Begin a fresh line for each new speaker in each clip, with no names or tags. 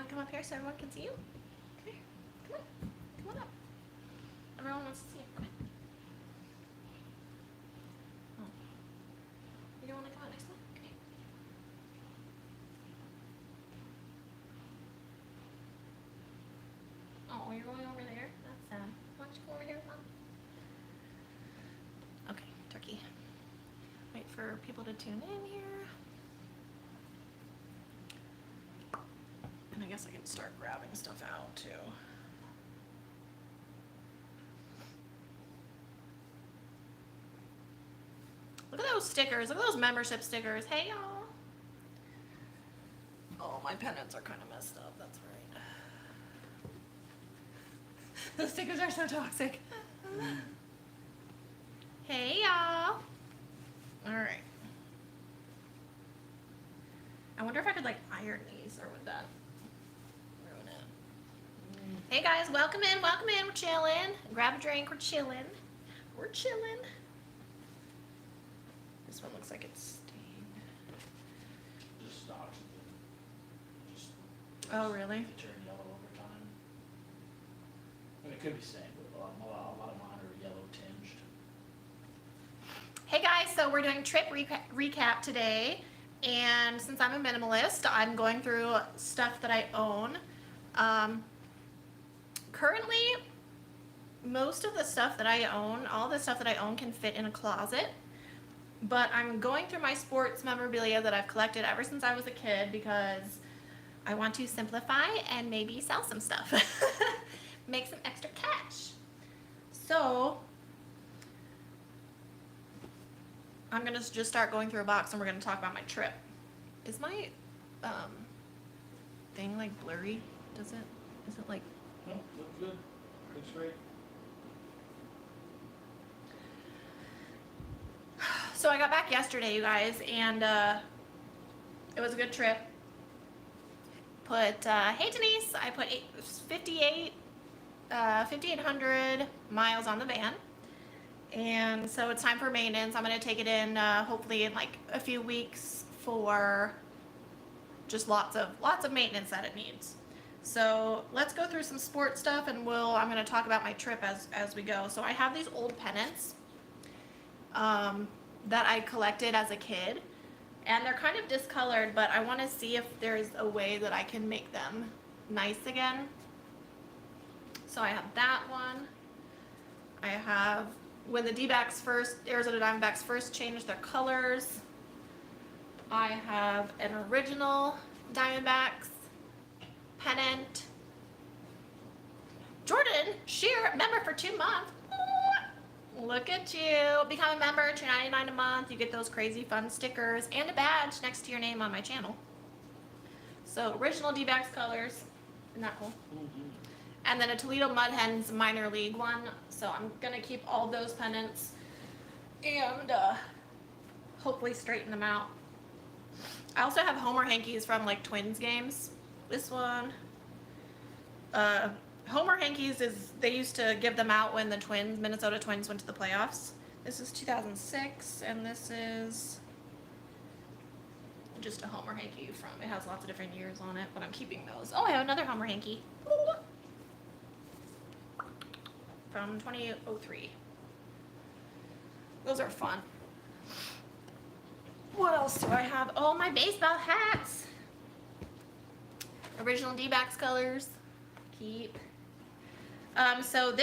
to come up here so everyone can see you? Come here. Come on. Come on up. Everyone wants to see you. Come on. Oh. You don't want to come out next to me? Come here. Oh, you're going over there? That's sad. Why don't you go over here, Mom? Okay, turkey. Wait for people to tune in here. And I guess I can start grabbing stuff out too. Look at those stickers. Look at those membership stickers. Hey, y'all. Oh, my pennants are kind of messed up. That's right. Those stickers are so toxic. Hey, y'all. All right. I wonder if I could like iron these, or would that ruin it? Hey guys, welcome in, welcome in. We're chilling. Grab a drink. We're chilling. We're chilling. This one looks like it's stained.
Just stocks. Just
Oh, really?
They turn yellow over time. And it could be stained, but a lot of mine are yellow tinged.
Hey guys, so we're doing trip recap today, and since I'm a minimalist, I'm going through stuff that I own. Currently, most of the stuff that I own, all the stuff that I own can fit in a closet, but I'm going through my sports memorabilia that I've collected ever since I was a kid because I want to simplify and maybe sell some stuff. Make some extra cash. So I'm gonna just start going through a box and we're gonna talk about my trip. Is my thing like blurry? Is it like?
No, looks good. Looks great.
So I got back yesterday, you guys, and it was a good trip. Hey Denise, I put 5,800 miles on the van. And so it's time for maintenance. I'm going to take it in hopefully in like a few weeks for just lots of maintenance that it needs. So let's go through some sports stuff, and I'm going to talk about my trip as we go. So I have these old pennants that I collected as a kid, and they're kind of discolored, but I want to see if there's a way that I can make them nice again. So I have that one. I have when the Arizona Diamondbacks first changed their colors. I have an original Diamondbacks pennant. Jordan Shear, member for 2 months. Look at you. Become a member, $2.99 a month. You get those crazy fun stickers and a badge next to your name on my channel. So original D-backs colors. Isn't that cool?
Mm-hmm.
And then a Toledo Mud Hens minor league one. So I'm going to keep all those pennants and hopefully straighten them out. I also have Homer hankies from like Twins games. This one. Homer hankies they used to give them out when the Minnesota Twins went to the playoffs. This is 2006, and this is just a Homer hanky it has lots of different years on it, but I'm keeping those. Oh, I have another Homer hanky. From 2003. Those are fun. What else do I have? Oh, my baseball hats. Original D-backs colors. Keep. So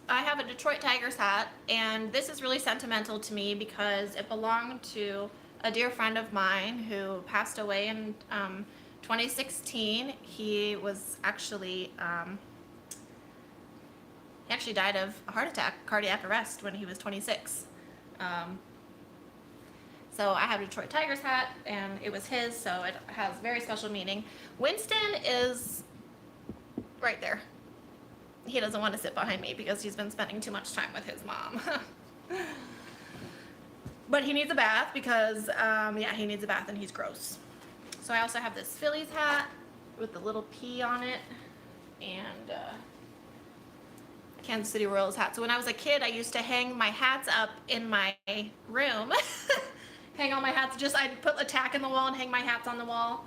I have a Detroit Tigers hat, and this is really sentimental to me because it belonged to a dear friend of mine who passed away in 2016. He was actually died of a heart attack, cardiac arrest, when he was 26. So I have a Detroit Tigers hat, and it was his, so it has very special meaning. Winston is right there. He doesn't want to sit behind me because he's been spending too much time with his mom. But he needs a bath because, he needs a bath and he's gross. So I also have this Phillies hat with the little P on it, and Kansas City Royals hat. So when I was a kid, I used to hang my hats up in my room. Hang all my hats. I'd put a tack in the wall and hang my hats on the wall.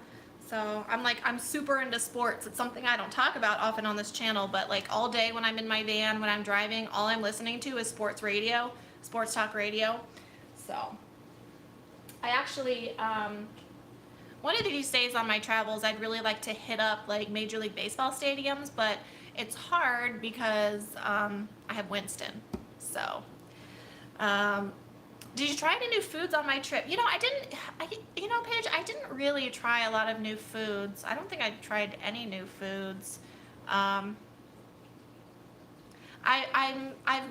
So I'm super into sports. It's something I don't talk about often on this channel, but like all day when I'm in my van, when I'm driving, all I'm listening to is sports radio, sports talk radio. So I actually, one of these days on my travels, I'd really like to hit up like Major League Baseball stadiums, but it's hard because I have Winston. So, did you try any new foods on my trip? You know, Paige, I didn't really try a lot of new foods. I don't think I tried any new foods. I've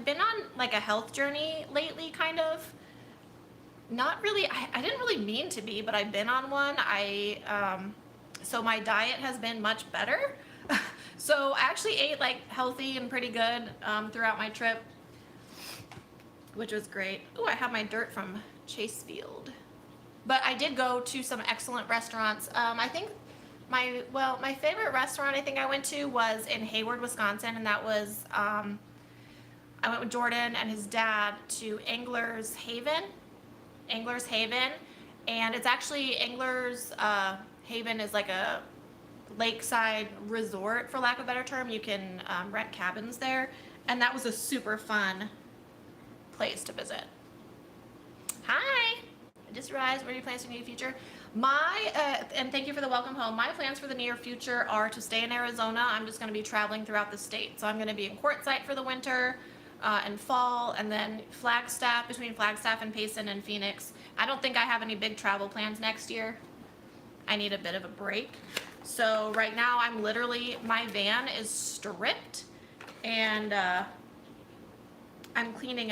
been on like a health journey lately, kind of. Not really. I didn't really mean to be, but I've been on one. So my diet has been much better. So I actually ate like healthy and pretty good throughout my trip, which was great. Oh, I have my dirt from Chasefield. But I did go to some excellent restaurants. I think my favorite restaurant I think I went to was in Hayward, Wisconsin, and that was I went with Jordan and his dad to Angler's Haven, and it's actually Angler's Haven is like a lakeside resort, for lack of a better term. You can rent cabins there, and that was a super fun place to visit. Hi, I just realized, what are your plans for the near future? And thank you for the welcome home. My plans for the near future are to stay in Arizona. I'm just going to be traveling throughout the state. So I'm going to be in Quartzsite for the winter and fall, and then between Flagstaff and Payson and Phoenix. I don't think I have any big travel plans next year. I need a bit of a break. So right now my van is stripped, and I'm cleaning,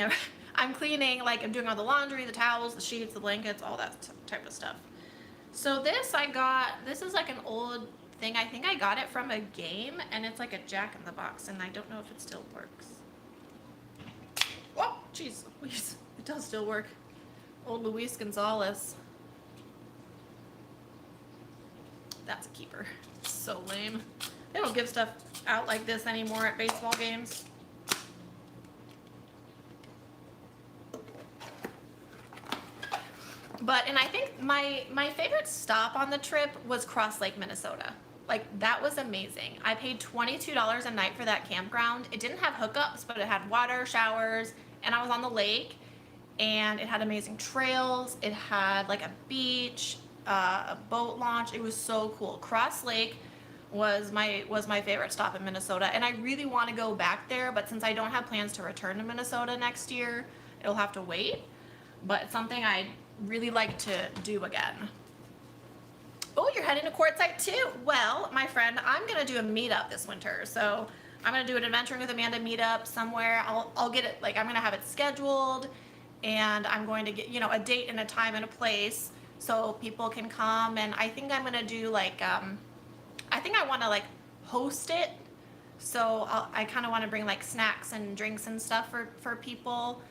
like I'm doing all the laundry, the towels, the sheets, the blankets, all that type of stuff. So this is like an old thing. I think I got it from a game, and it's like a Jack in the Box, and I don't know if it still works. Oh, jeez, it does still work. Old Luis Gonzalez. That's a keeper. So lame. They don't give stuff out like this anymore at baseball games. And I think my favorite stop on the trip was Cross Lake, Minnesota. Like, that was amazing. I paid $22 a night for that campground. It didn't have hookups, but it had water, showers, and I was on the lake, and it had amazing trails. It had like a beach, a boat launch. It was so cool. Cross Lake was my favorite stop in Minnesota, and I really want to go back there, but since I don't have plans to return to Minnesota next year, it'll have to wait. But it's something I'd really like to do again. Oh, you're heading to Quartzsite too? Well, my friend, I'm gonna do a meetup this winter. So I'm gonna do an Adventuring with Amanda meetup somewhere. I'll get it, like I'm gonna have it scheduled, and I'm going to get, a date and a time and a place so people can come. And I think I'm gonna do like, I think I wanna like host it. So I kind of want to bring like snacks and drinks and stuff for people,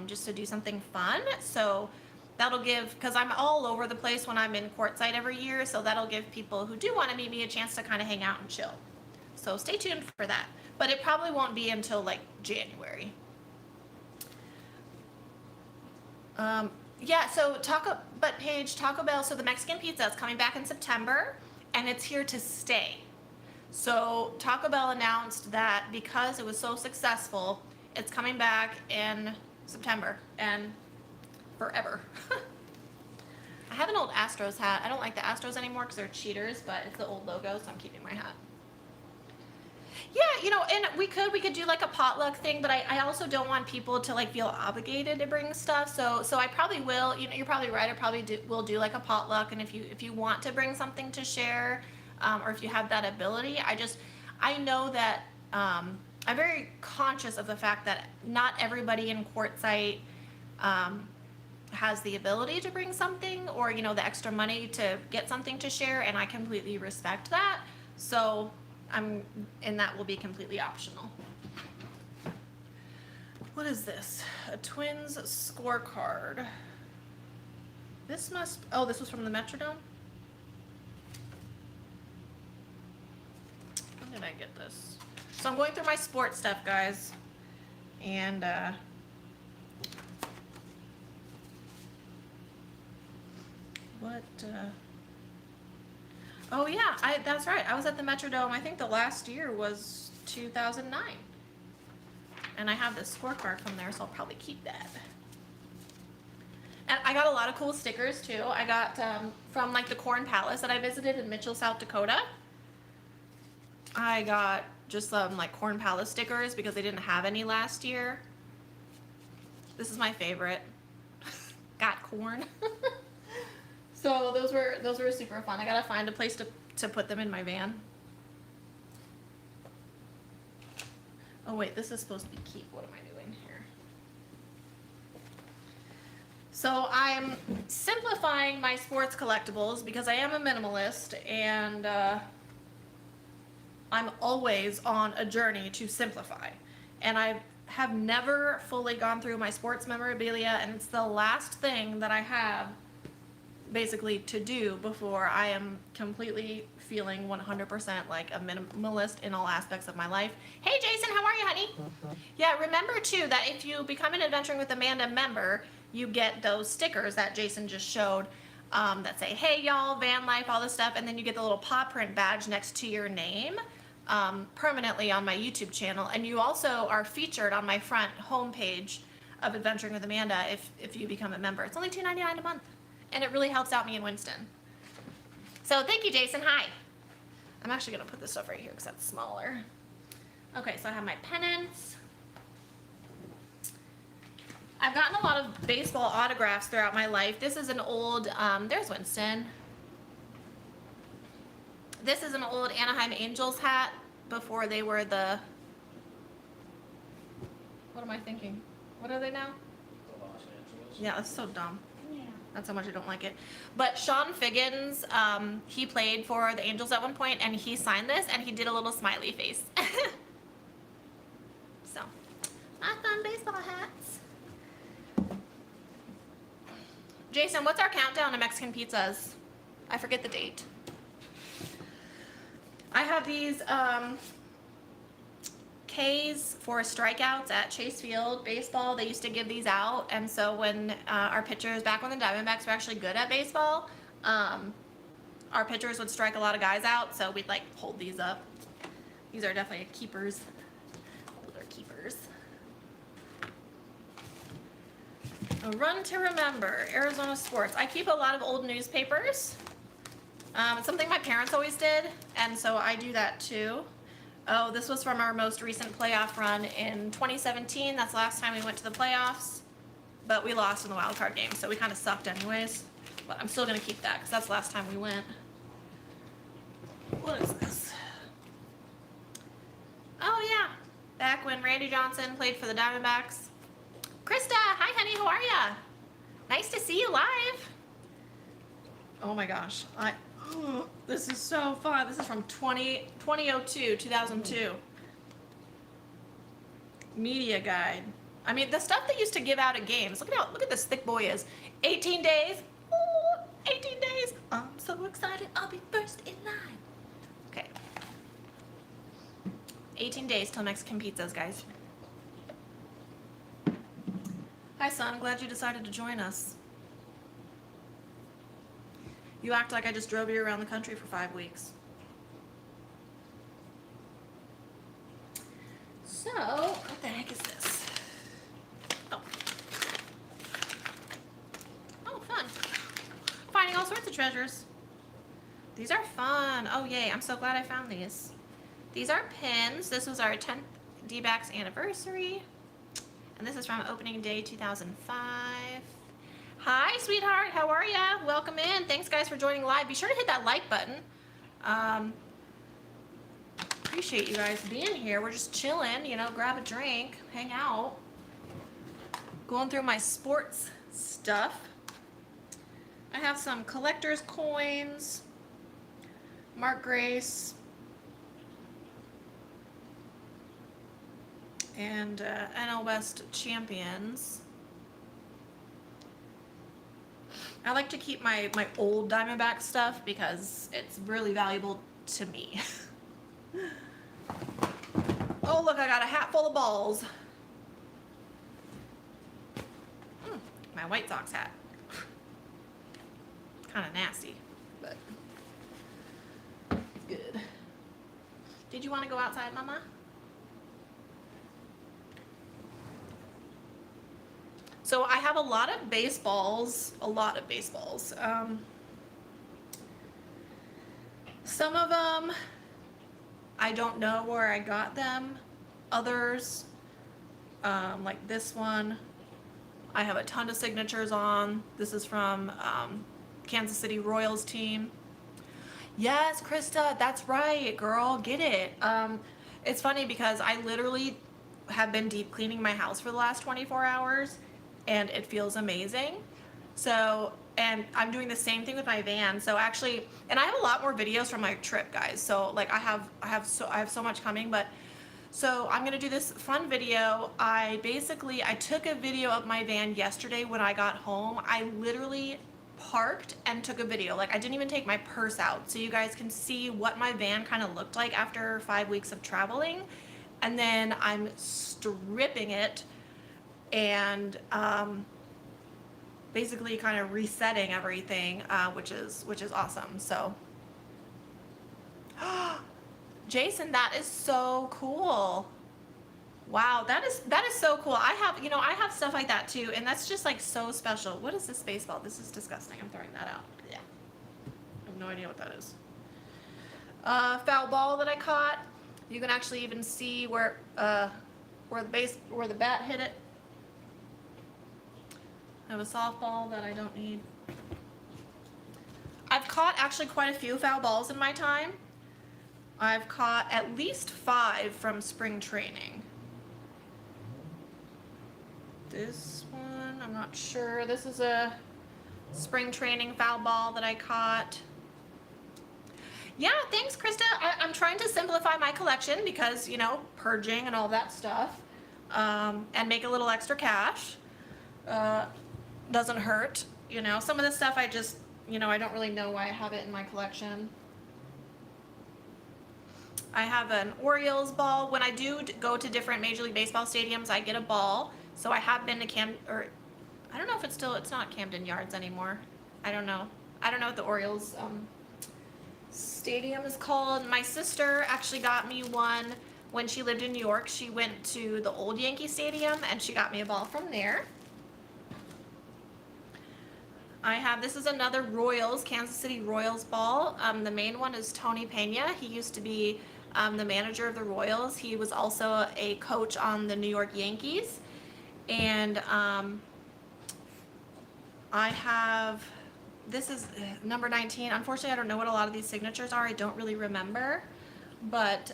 just to do something fun. So that'll give, because I'm all over the place when I'm in Quartzsite every year, so that'll give people who do want to meet me a chance to kind of hang out and chill. So stay tuned for that. But it probably won't be until like January. Yeah, so Paige, Taco Bell, so the Mexican pizza is coming back in September, and it's here to stay. So Taco Bell announced that because it was so successful, it's coming back in September and forever. I have an old Astros hat. I don't like the Astros anymore because they're cheaters, but it's the old logo, so I'm keeping my hat. Yeah, and we could do like a potluck thing, but I also don't want people to like feel obligated to bring stuff. So I probably will. You're probably right. I probably will do like a potluck, and if you want to bring something to share, or if you have that ability, I know that I'm very conscious of the fact that not everybody in Quartzsite has the ability to bring something, or the extra money to get something to share, and I completely respect that. So and that will be completely optional. What is this? A Twins scorecard. This was from the Metrodome? When did I get this? So I'm going through my sports stuff, guys. And Oh yeah, that's right. I was at the Metrodome. I think the last year was 2009. And I have this scorecard from there, so I'll probably keep that. And I got a lot of cool stickers too. I got from like the Corn Palace that I visited in Mitchell, South Dakota. I got just some like Corn Palace stickers because they didn't have any last year. This is my favorite. Got corn. So those were super fun. I gotta find a place to put them in my van. Oh wait, this is supposed to be keep. What am I doing here? So I'm simplifying my sports collectibles because I am a minimalist and I'm always on a journey to simplify. And I have never fully gone through my sports memorabilia, and it's the last thing that I have basically to do before I am completely feeling 100% like a minimalist in all aspects of my life. Hey Jason, how are you, honey? Yeah, remember too that if you become an Adventuring with Amanda member, you get those stickers that Jason just showed that say, hey y'all, van life, all this stuff, and then you get the little paw print badge next to your name permanently on my YouTube channel. And you also are featured on my front homepage of Adventuring with Amanda if you become a member. It's only $2.99 a month. And it really helps out me in Winston. So thank you, Jason. Hi. I'm actually going to put this stuff right here because that's smaller. Okay, so I have my Pennants. I've gotten a lot of baseball autographs throughout my life. This is an old, there's Winston. This is an old Anaheim Angels hat before they were the, what am I thinking? What are they now?
The Los Angeles.
Yeah, that's so dumb. That's how much I don't like it. But Sean Figgins, he played for the Angels at one point, and he signed this, and he did a little smiley face. So, my fun baseball hats. Jason, what's our countdown to Mexican pizzas? I forget the date. I have these Ks for strikeouts at Chase Field baseball. They used to give these out, and so when our pitchers, back when the Diamondbacks were actually good at baseball, our pitchers would strike a lot of guys out, so we'd like hold these up. These are definitely keepers. Those are keepers. A run to remember, Arizona sports. I keep a lot of old newspapers. It's something my parents always did, and so I do that too. Oh, this was from our most recent playoff run in 2017. That's the last time we went to the playoffs. But we lost in the wild card game, so we kind of sucked anyways. But I'm still going to keep that because that's the last time we went. What is this? Oh, yeah. Back when Randy Johnson played for the Diamondbacks. Krista, hi, honey. How are ya? Nice to see you live. Oh, my gosh. This is so fun. This is from 2002. Media guide. I mean, the stuff they used to give out at games. Look at this thick boy is. 18 days. Ooh, 18 days. I'm so excited. I'll be first in line. Okay. 18 days till Mexican pizzas, guys. Hi, son. Glad you decided to join us. You act like I just drove you around the country for 5 weeks. So, what the heck is this? Oh. Oh, fun. Finding all sorts of treasures. These are fun. Oh, yay. I'm so glad I found these. These are pins. This was our 10th D-backs anniversary. And this is from opening day 2005. Hi, sweetheart. How are ya? Welcome in. Thanks, guys, for joining live. Be sure to hit that like button. Appreciate you guys being here. We're just chilling, you know, grab a drink, hang out. Going through my sports stuff. I have some collector's coins. Mark Grace. And NL West champions. I like to keep my old Diamondback stuff because it's really valuable to me. Oh, look, I got a hat full of balls. My White Sox hat. Kind of nasty, but good. Did you want to go outside, Mama? So I have a lot of baseballs, some of them, I don't know where I got them. Others, like this one, I have a ton of signatures on. This is from Kansas City Royals team. Yes, Krista, that's right, girl, get it. It's funny because I literally have been deep cleaning my house for the last 24 hours and it feels amazing. So, and I'm doing the same thing with my van. So actually, and I have a lot more videos from my trip, guys. So like I have so much coming, but so I'm gonna do this fun video. I took a video of my van yesterday when I got home. I literally parked and took a video. Like I didn't even take my purse out, so you guys can see what my van kind of looked like after 5 weeks of traveling. And then I'm stripping it and basically kind of resetting everything, which is awesome. So Jason, that is so cool. Wow, that is so cool. I have stuff like that too, and that's just like so special. What is this baseball? This is disgusting. I'm throwing that out. Yeah. I have no idea what that is. Foul ball that I caught. You can actually even see where the bat hit it. I have a softball that I don't need. I've caught actually quite a few foul balls in my time. I've caught at least 5 from spring training. This one, I'm not sure. This is a spring training foul ball that I caught. Yeah, thanks, Krista. I'm trying to simplify my collection because, you know, purging and all that stuff, and make a little extra cash. Doesn't hurt, you know. Some of this stuff I just, you know, I don't really know why I have it in my collection. I have an Orioles ball. When I do go to different Major League Baseball stadiums, I get a ball. So I have been to I don't know if it's not Camden Yards anymore. I don't know what the Orioles stadium is called. My sister actually got me one when she lived in New York. She went to the old Yankee Stadium and she got me a ball from there. This is another Royals, Kansas City Royals ball. The main one is Tony Pena. He used to be the manager of the Royals. He was also a coach on the New York Yankees. And this is number 19. Unfortunately, I don't know what a lot of these signatures are. I don't really remember. But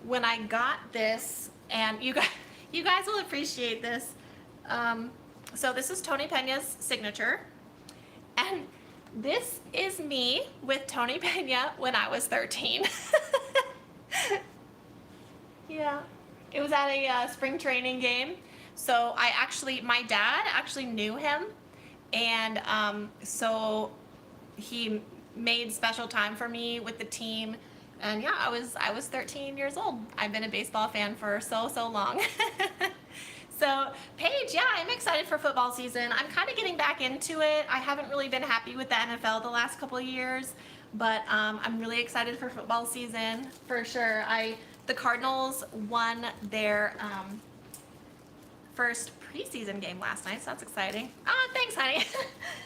when I got this, and you guys will appreciate this. So this is Tony Pena's signature. And this is me with Tony Pena when I was 13. Yeah. It was at a spring training game. So my dad actually knew him. And so he made special time for me with the team. And yeah, I was 13 years old. I've been a baseball fan for so long. So Paige, yeah, I'm excited for football season. I'm kind of getting back into it. I haven't really been happy with the NFL the last couple of years, but I'm really excited for football season for sure. The Cardinals won their first preseason game last night, so that's exciting. Thanks, honey.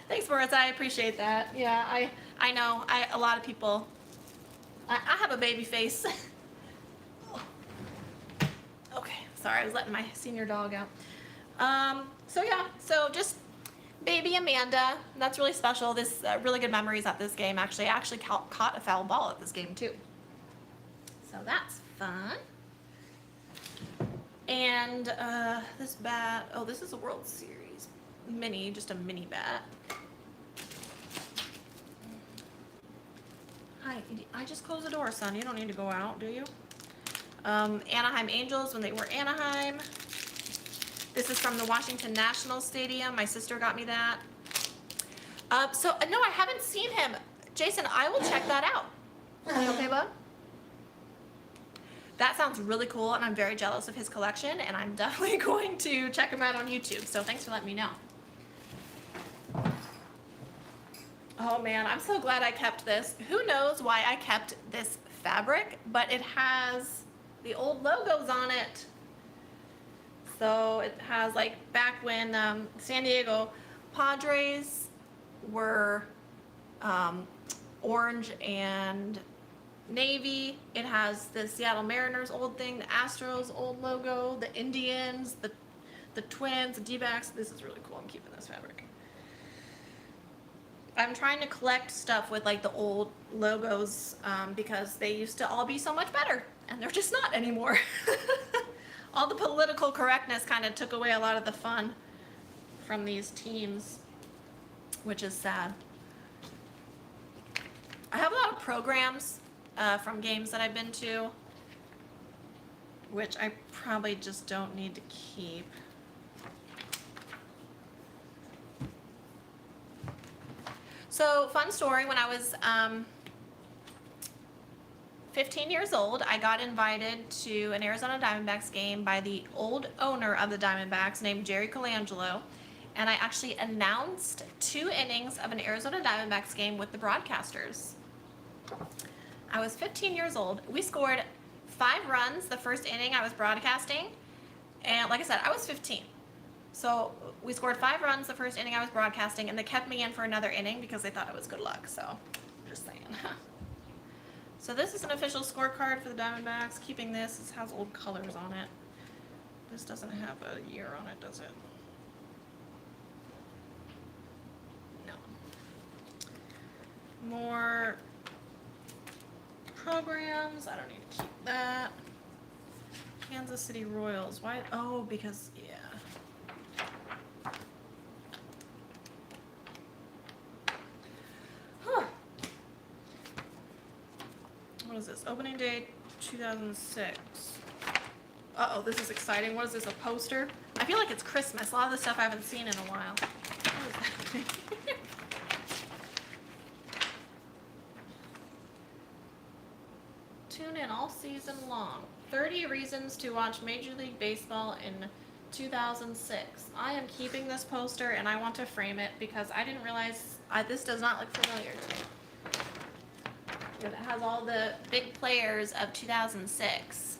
Thanks, Boris. I appreciate that. Yeah, I know. A lot of people. I have a baby face. Okay, sorry, I was letting my senior dog out. So yeah, so just baby Amanda. That's really special. This really good memories at this game. Actually, I actually caught a foul ball at this game too. So that's fun. And this bat, oh, this is a World Series mini, just a mini bat. Hi, I just closed the door, son. You don't need to go out, do you? Anaheim Angels when they were Anaheim. This is from the Washington National Stadium. My sister got me that. No, I haven't seen him. Jason, I will check that out. Are you okay, bud? That sounds really cool, and I'm very jealous of his collection, and I'm definitely going to check him out on YouTube, so thanks for letting me know. Oh man, I'm so glad I kept this. Who knows why I kept this fabric, but it has the old logos on it. So it has like back when San Diego Padres were orange and navy. It has the Seattle Mariners old thing, the Astros old logo, the Indians, the Twins, the D-backs. This is really cool. I'm keeping this fabric. I'm trying to collect stuff with like the old logos because they used to all be so much better, and they're just not anymore. All the political correctness kind of took away a lot of the fun from these teams, which is sad. I have a lot of programs from games that I've been to, which I probably just don't need to keep. So, fun story, when I was 15 years old, I got invited to an Arizona Diamondbacks game by the old owner of the Diamondbacks named Jerry Colangelo, and I actually announced 2 innings of an Arizona Diamondbacks game with the broadcasters. I was 15 years old. We scored 5 runs the first inning I was broadcasting, and like I said, I was 15. So we scored 5 runs the first inning I was broadcasting, and they kept me in for another inning because they thought it was good luck. So, just saying. So this is an official scorecard for the Diamondbacks. Keeping this. This has old colors on it. This doesn't have a year on it, does it? No. More programs. I don't need to keep that. Kansas City Royals. Why? Oh, because, yeah. What is this? Opening day 2006. Uh-oh, this is exciting. What is this, a poster? I feel like it's Christmas. A lot of the stuff I haven't seen in a while. What is that thing? Tune in all season long. 30 reasons to watch Major League Baseball in 2006. I am keeping this poster, and I want to frame it because I didn't realize this does not look familiar to me. It has all the big players of 2006.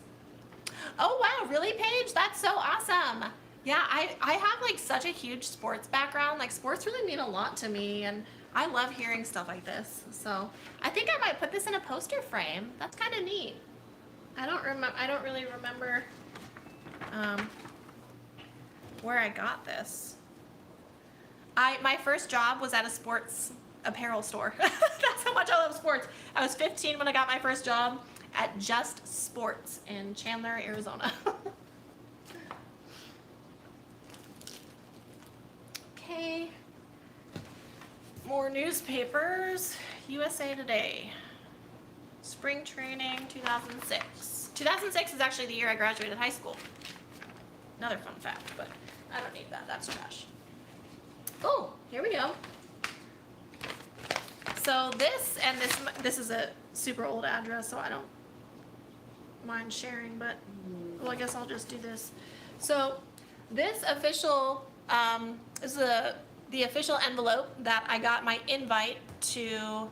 Oh wow, really, Paige? That's so awesome. Yeah, I have like such a huge sports background. Like sports really mean a lot to me, and I love hearing stuff like this. So I think I might put this in a poster frame. That's kind of neat. I don't really remember where I got this. My first job was at a sports apparel store. That's how much I love sports. I was 15 when I got my first job at Just Sports in Chandler, Arizona. Okay. More newspapers. USA Today. Spring training 2006. 2006 is actually the year I graduated high school. Another fun fact, but I don't need that. That's trash. Oh, here we go. So this is a super old address, so I don't mind sharing, but well, I guess I'll just do this. So this official is the official envelope that I got my invite to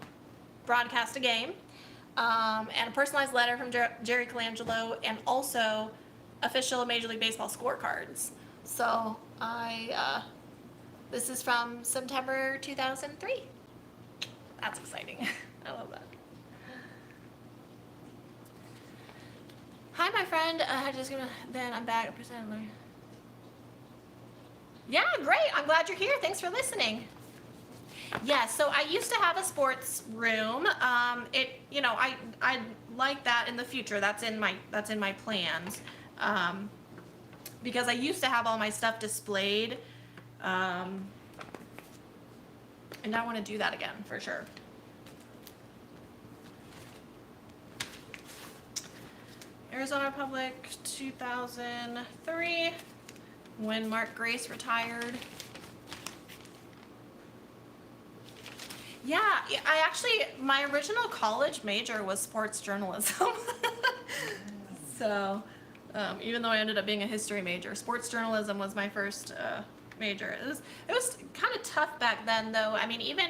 broadcast a game, and a personalized letter from Jerry Colangelo, and also official Major League Baseball scorecards. So this is from September 2003. That's exciting. I love that. Hi, my friend. Then I'm back. Yeah, great. I'm glad you're here. Thanks for listening. Yeah, so I used to have a sports room. I like that in the future. That's in my plans. Because I used to have all my stuff displayed. And I want to do that again, for sure. Arizona Republic, 2003, when Mark Grace retired. Yeah, my original college major was sports journalism. So, even though I ended up being a history major, sports journalism was my first major. It was kind of tough back then, though. I mean, even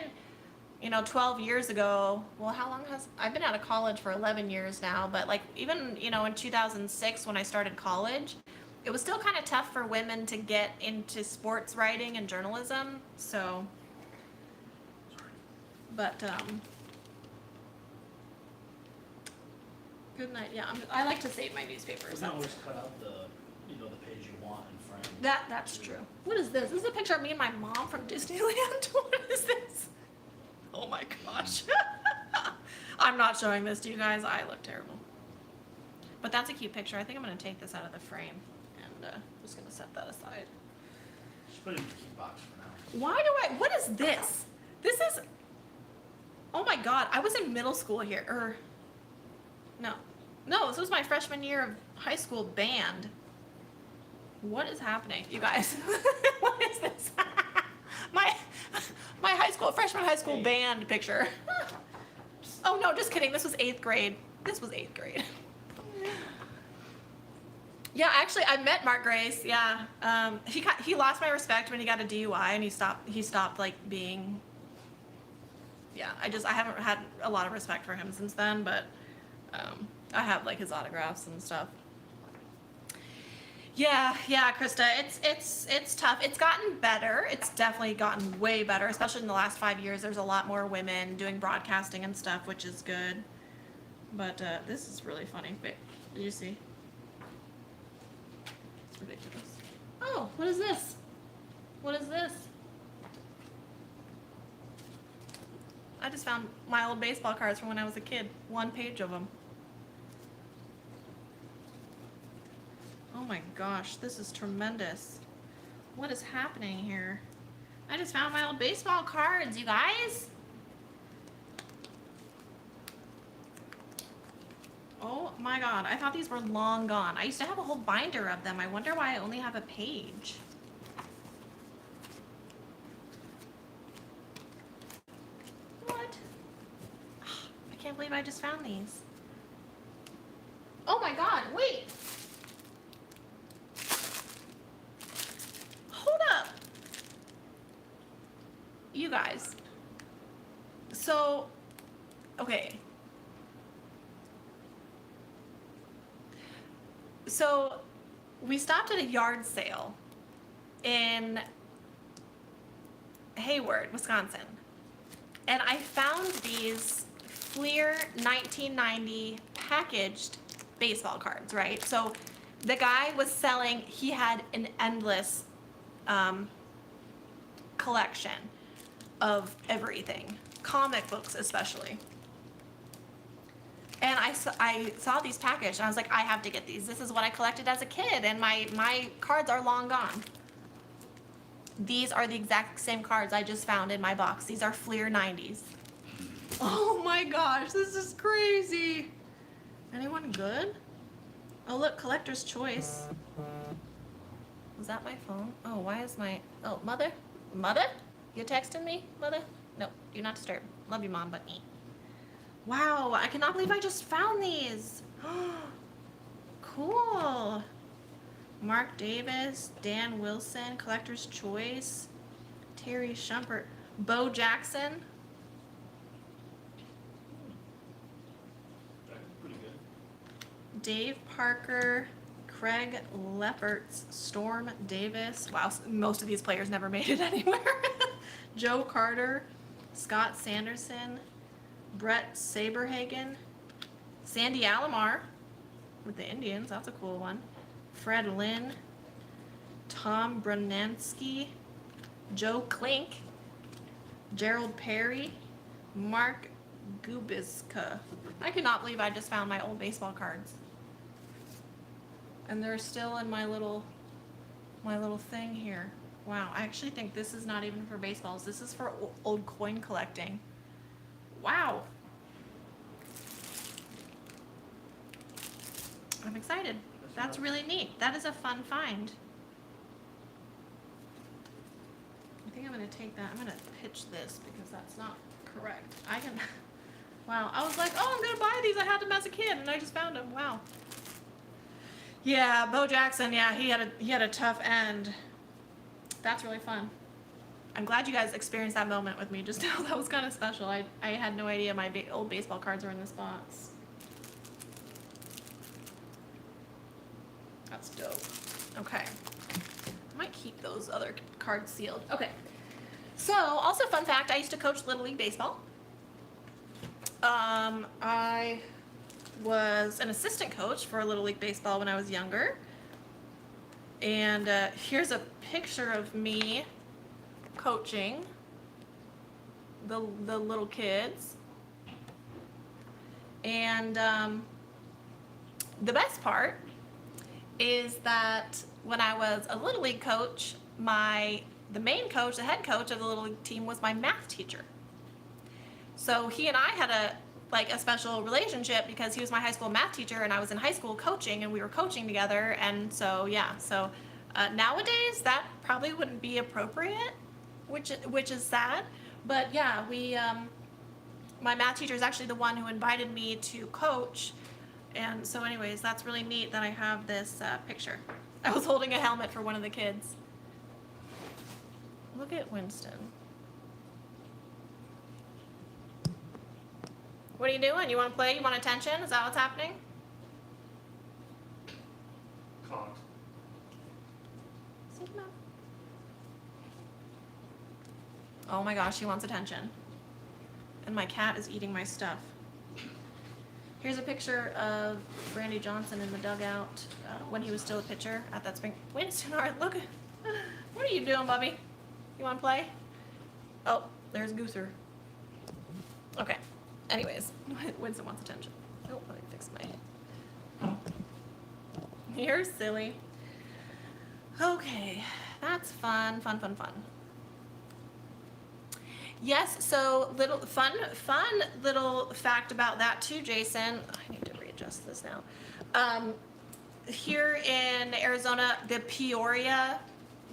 you know, 12 years ago, well, how long has, I've been out of college for 11 years now, but like even, you know, in 2006 when I started college, it was still kind of tough for women to get into sports writing and journalism. So, but, good night. Yeah, I like to save my
You
newspapers.
can always cut out the, you know, the page you want and frame.
That's true. What is this? This is a picture of me and my mom from Disneyland. What is this? Oh my gosh. I'm not showing this to you guys. I look terrible. But that's a cute picture. I think I'm going to take this out of the frame and just going to set that aside.
Just put it in the key box for now.
Why do I, what is this? This is, oh my God. I was in middle school here. No, this was my freshman year of high school band. What is happening, you guys? What is this? my freshman high school band picture. Oh no, just kidding. This was 8th grade. Yeah, actually, I met Mark Grace. Yeah, he lost my respect when he got a DUI, and he stopped like being. Yeah, I haven't had a lot of respect for him since then, but I have like his autographs and stuff. Yeah, Krista, it's tough. It's gotten better. It's definitely gotten way better, especially in the last 5 years. There's a lot more women doing broadcasting and stuff, which is good. But this is really funny. Wait, did you see? It's ridiculous. Oh, what is this? What is this? I just found my old baseball cards from when I was a kid. 1 page of them. Oh my gosh, this is tremendous. What is happening here? I just found my old baseball cards, you guys. Oh my God, I thought these were long gone. I used to have a whole binder of them. I wonder why I only have a page. What? I can't believe I just found these. Oh my God, wait. Hold up. You guys. So, okay. So, we stopped at a yard sale in Hayward, Wisconsin. And I found these Fleer 1990 packaged baseball cards, right? So, the guy was selling, he had an endless collection of everything, comic books especially. And I saw these packaged and I was like, I have to get these. This is what I collected as a kid, and my cards are long gone. These are the exact same cards I just found in my box. These are Fleer 90s. Oh my gosh, this is crazy. Anyone good? Oh look, Collector's Choice. Was that my phone? Oh, why is my... Oh, Mother? Mother? You texting me, Mother? No, do not disturb. Love you, Mom, but me. Wow, I cannot believe I just found these. Cool. Mark Davis, Dan Wilson, Collector's Choice, Terry Shumpert, Bo Jackson.
That's pretty good.
Dave Parker, Craig Leppertz, Storm Davis. Wow, most of these players never made it anywhere. Joe Carter, Scott Sanderson, Brett Saberhagen, Sandy Alomar with the Indians. That's a cool one. Fred Lynn, Tom Brunansky, Joe Klink, Gerald Perry, Mark Gubiska. I cannot believe I just found my old baseball cards. And they're still in my little thing here. Wow, I actually think this is not even for baseballs. This is for old coin collecting. Wow. I'm excited. That's really neat. That is a fun find. I think I'm going to take that. I'm going to pitch this because that's not correct. I can... Wow. I was like, oh, I'm going to buy these. I had them as a kid, and I just found them. Wow. Yeah, Bo Jackson. Yeah, he had a tough end. That's really fun. I'm glad you guys experienced that moment with me just now. That was kind of special. I had no idea my old baseball cards were in this box. That's dope. Okay. I might keep those other cards sealed. Okay. So, also fun fact, I used to coach Little League Baseball. I was an assistant coach for Little League Baseball when I was younger. And here's a picture of me coaching the little kids. And the best part is that when I was a Little League coach, the main coach, the head coach of the Little League team was my math teacher. So he and I had a special relationship because he was my high school math teacher and I was in high school coaching and we were coaching together. And so, yeah, so nowadays that probably wouldn't be appropriate, which is sad. But yeah, my math teacher is actually the one who invited me to coach. And so anyways, that's really neat that I have this picture. I was holding a helmet for one of the kids. Look at Winston. What are you doing? You want to play? You want attention? Is that what's happening?
Conked.
Oh my gosh, he wants attention. And my cat is eating my stuff. Here's a picture of Randy Johnson in the dugout when he was still a pitcher at that spring. Winston, all right, look. What are you doing, Bubby? You want to play? Oh, there's Goother. Okay. Anyways, Winston wants attention. Oh, let me fix my... You're silly. Okay, that's fun. Yes, so fun little fact about that too, Jason. I need to readjust this now. Here in Arizona, the Peoria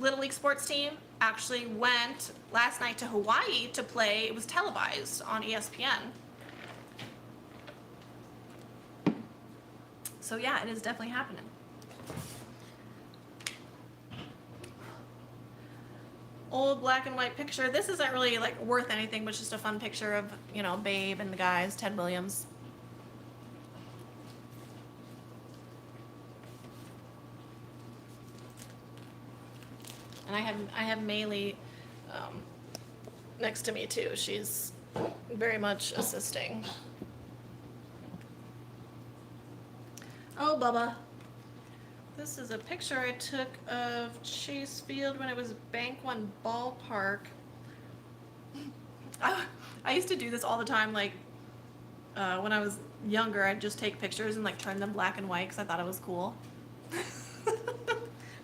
Little League sports team actually went last night to Hawaii to play. It was televised on ESPN. So yeah, it is definitely happening. Old black and white picture. This isn't really worth anything, but just a fun picture of, Babe and the guys, Ted Williams. And I have Maylee next to me too. She's very much assisting. Oh, Bubba. This is a picture I took of Chase Field when it was Bank One Ballpark. I used to do this all the time, when I was younger, I'd just take pictures and turn them black and white because I thought it was cool.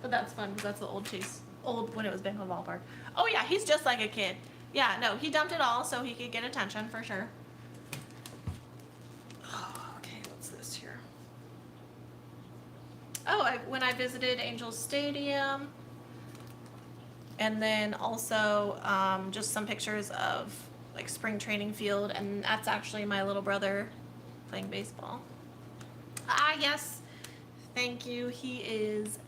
But that's fun because that's the old when it was Bank One Ballpark. Oh yeah, he's just like a kid. Yeah, no, he dumped it all so he could get attention for sure. Okay, what's this here? Oh, when I visited Angels Stadium, and then also just some pictures of spring training field, and that's actually my little brother playing baseball. Ah, yes, thank you. He is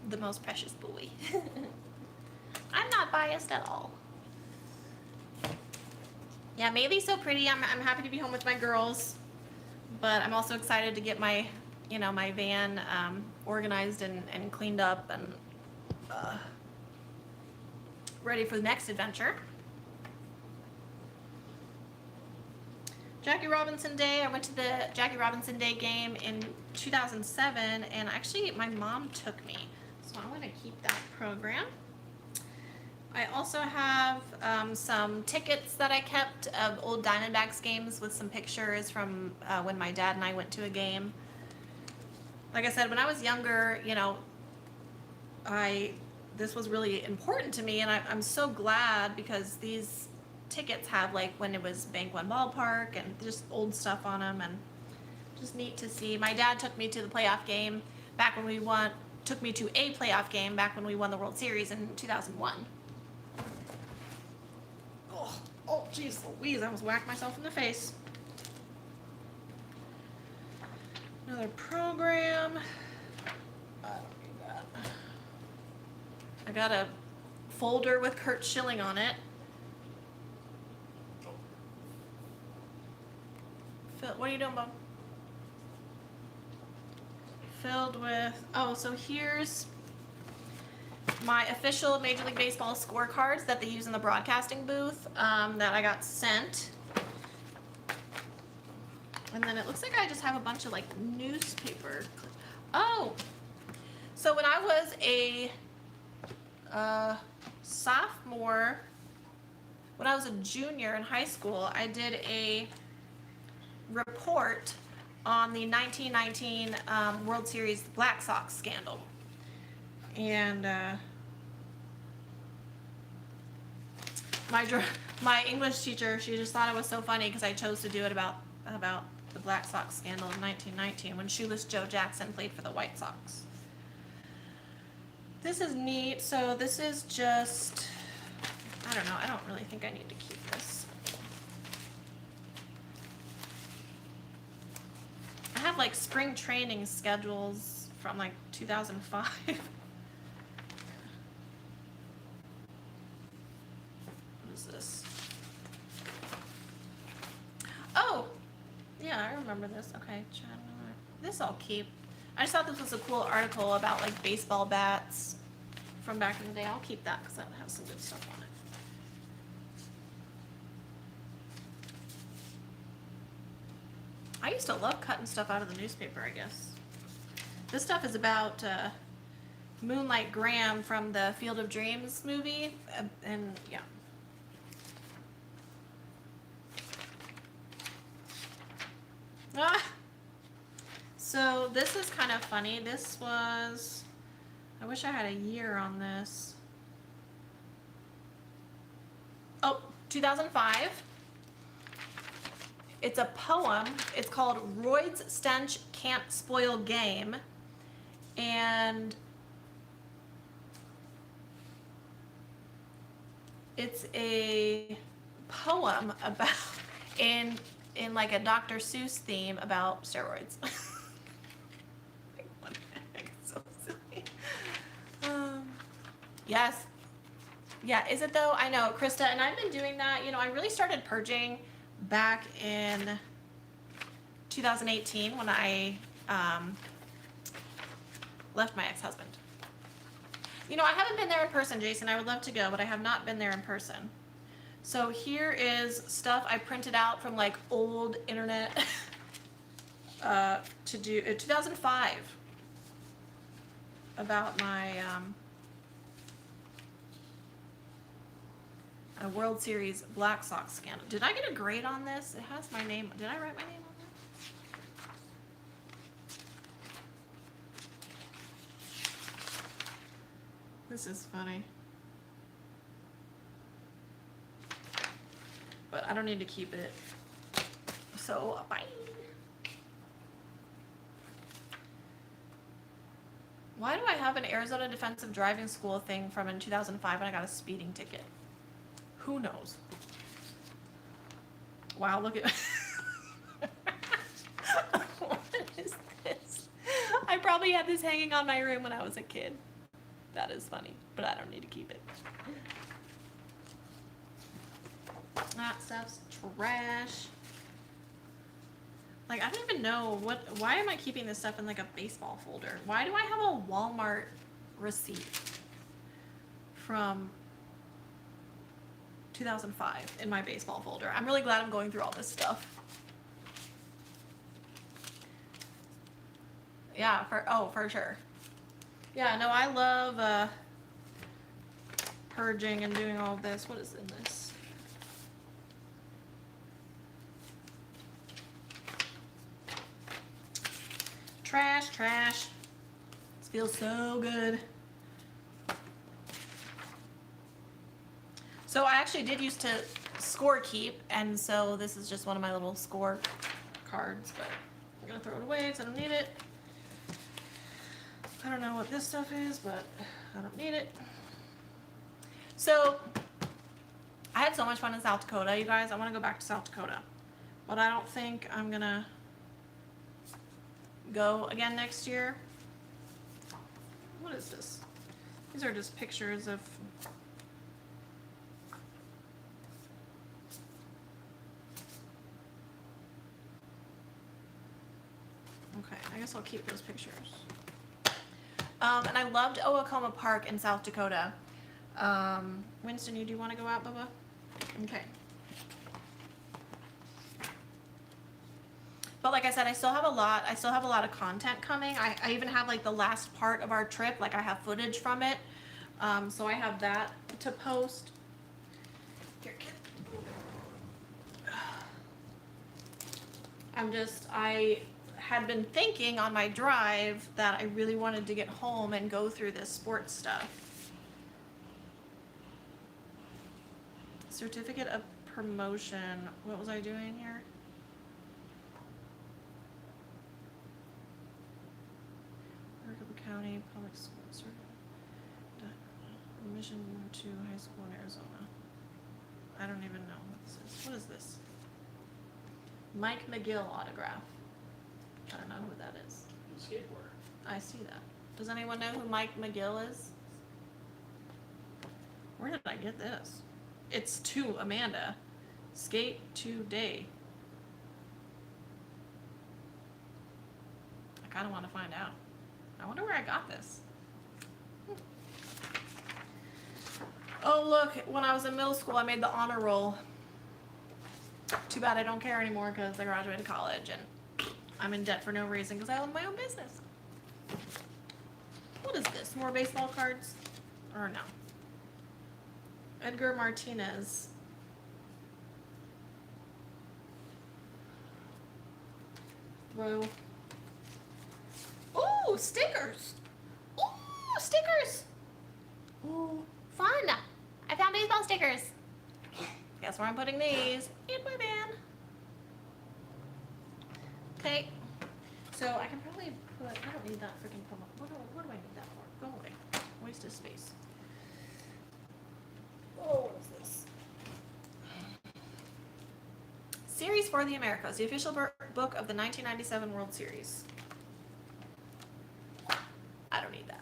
the most precious boy. I'm not biased at all. Yeah, Maylee's so pretty. I'm happy to be home with my girls, but I'm also excited to get my my van organized and cleaned up and ready for the next adventure. Jackie Robinson Day. I went to the Jackie Robinson Day game in 2007, and actually my mom took me, so I'm going to keep that program. I also have some tickets that I kept of old Diamondbacks games with some pictures from when my dad and I went to a game. Like I said, when I was younger, this was really important to me, and I'm so glad because these tickets have when it was Bank One Ballpark and just old stuff on them, and just neat to see. My dad took me to the playoff game back when we won. Took me to a playoff game back when we won the World Series in 2001. Oh, jeez Louise, I almost whacked myself in the face. Another program. I don't need that. I got a folder with Kurt Schilling on it. What are you doing, Bob? Filled with, oh, so here's my official Major League Baseball scorecards that they use in the broadcasting booth that I got sent. And then it looks like I just have a bunch of like newspaper. Oh, so when I was a sophomore, when I was a junior in high school, I did a report on the 1919 World Series Black Sox Scandal. And my English teacher, she just thought it was so funny because I chose to do it about the Black Sox Scandal in 1919 when Shoeless Joe Jackson played for the White Sox. This is neat. So this is just, I don't know, I don't really think I need to keep this. I have like spring training schedules from like 2005. What is this? Oh, yeah, I remember this. Okay, this I'll keep. I just thought this was a cool article about like baseball bats from back in the day. I'll keep that because that has some good stuff on it. I used to love cutting stuff out of the newspaper, I guess. This stuff is about Moonlight Graham from the Field of Dreams movie, and yeah. Ah! So this is kind of funny. This was, I wish I had a year on this. Oh, 2005. It's a poem. It's called Royd's Stench Can't Spoil Game. And it's a poem about, in like a Dr. Seuss theme about steroids. What the heck? It's so silly. Yes. Yeah, is it though? I know, Krista, and I've been doing that. You know, I really started purging back in 2018 when I left my ex-husband. You know, I haven't been there in person, Jason. I would love to go, but I have not been there in person. So here is stuff I printed out from like old internet to do 2005 about my a World Series Black Sox Scandal. Did I get a grade on this? It has my name. Did I write my name on that? This is funny. But I don't need to keep it. So, bye. Why do I have an Arizona Defensive Driving School thing from in 2005 and I got a speeding ticket? Who knows? Wow, look at... What is this? I probably had this hanging on my room when I was a kid. That is funny, but I don't need to keep it. That stuff's trash. Like, I don't even know why am I keeping this stuff in like a baseball folder? Why do I have a Walmart receipt from 2005 in my baseball folder? I'm really glad I'm going through all this stuff. Yeah, for sure. Yeah, no, I love purging and doing all this. What is in this? Trash, trash. This feels so good. So I actually did used to score keep, and so this is just one of my little score cards, but I'm gonna throw it away because I don't need it. I don't know what this stuff is, but I don't need it. So I had so much fun in South Dakota, you guys. I want to go back to South Dakota, but I don't think I'm gonna go again next year. What is this? These are just pictures of I guess I'll keep those pictures. And I loved Oakoma Park in South Dakota. Winston, do you want to go out, Bubba? Okay. But like I said, I still have a lot of content coming. I even have like the last part of our trip, like I have footage from it. So I have that to post. Here, kid. I had been thinking on my drive that I really wanted to get home and go through this sports stuff. Certificate of promotion. What was I doing here? Maricopa County Public Schools. Admission to high school in Arizona. I don't even know what this is. What is this? Mike McGill autograph. I don't know who that is.
Skateboarder.
I see that. Does anyone know who Mike McGill is? Where did I get this? It's to Amanda. Skate today. I kind of want to find out. I wonder where I got this. Oh, look. When I was in middle school, I made the honor roll. Too bad I don't care anymore because I graduated college and I'm in debt for no reason because I own my own business. What is this? More baseball cards? Or no? Edgar Martinez. Throw. Ooh, stickers. Ooh, stickers. Ooh, fun. I found baseball stickers. Guess where I'm putting these? In my van. Okay. So I can probably put, I don't need that freaking promo. What do I need that for? Go away. Waste of space. Oh, what is this? Series for the Americas, the official book of the 1997 World Series. I don't need that.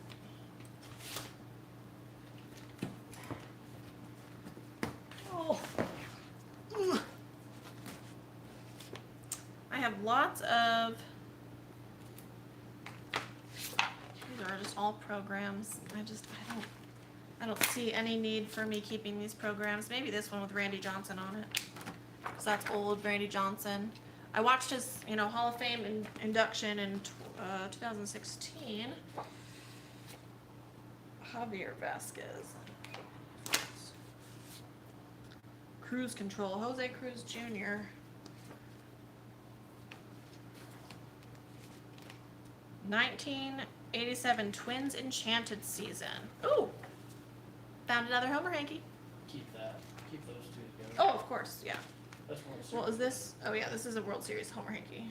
Oh. I have lots of, these are just all programs. I don't see any need for me keeping these programs. Maybe this one with Randy Johnson on it, because that's old Randy Johnson. I watched his, Hall of Fame induction in 2016. Javier Vasquez. Cruise Control, Jose Cruz Jr. 1987 Twins Enchanted season. Ooh! Found another Homer hanky.
Keep that. Keep those two together.
Oh, of course, yeah.
That's World Series.
Well, is this? Oh yeah, this is a World Series Homer hanky.